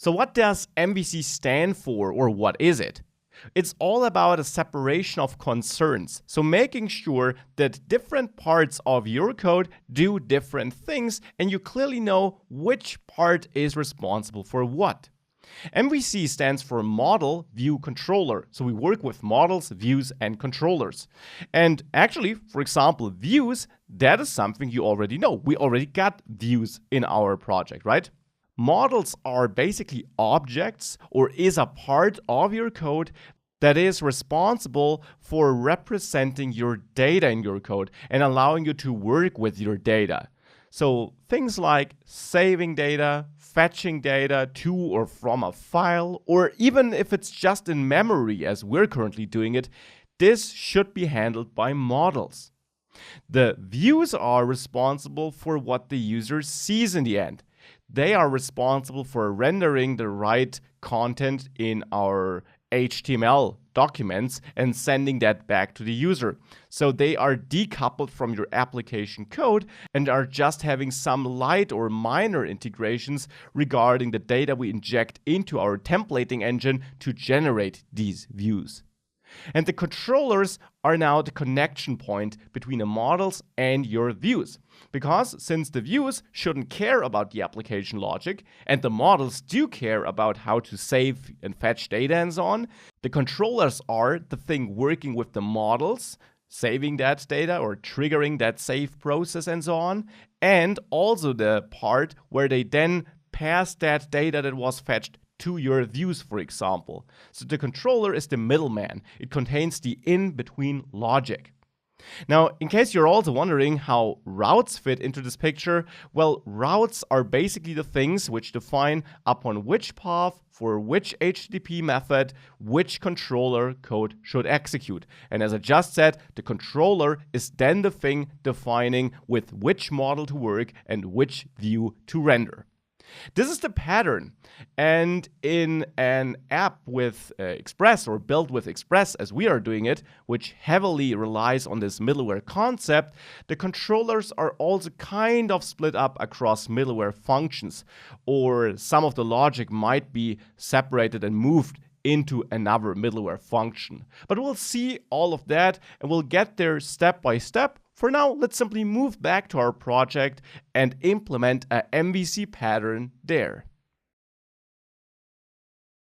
So what does MVC stand for, or what is it? It's all about a separation of concerns. So making sure that different parts of your code do different things and you clearly know which part is responsible for what. MVC stands for Model, View, Controller. So we work with models, views, and controllers. And actually, for example, views, that is something you already know. We already got views in our project, right? Models are basically objects or is a part of your code that is responsible for representing your data in your code and allowing you to work with your data. So things like saving data, fetching data to or from a file, or even if it's just in memory as we're currently doing it, this should be handled by models. The views are responsible for what the user sees in the end. They are responsible for rendering the right content in our HTML documents and sending that back to the user. So they are decoupled from your application code and are just having some light or minor integrations regarding the data we inject into our templating engine to generate these views. And the controllers are now the connection point between the models and your views. Because since the views shouldn't care about the application logic, and the models do care about how to save and fetch data and so on, the controllers are the thing working with the models, saving that data or triggering that save process and so on, and also the part where they then pass that data that was fetched to your views, for example. So the controller is the middleman. It contains the in-between logic. Now, in case you're also wondering how routes fit into this picture, well, routes are basically the things which define upon which path for which HTTP method which controller code should execute. And as I just said, the controller is then the thing defining with which model to work and which view to render. This is the pattern, and in an app with Express or built with Express as we are doing it, which heavily relies on this middleware concept, the controllers are also kind of split up across middleware functions, or some of the logic might be separated and moved into another middleware function. But we'll see all of that and we'll get there step by step. For now, let's simply move back to our project and implement a MVC pattern there.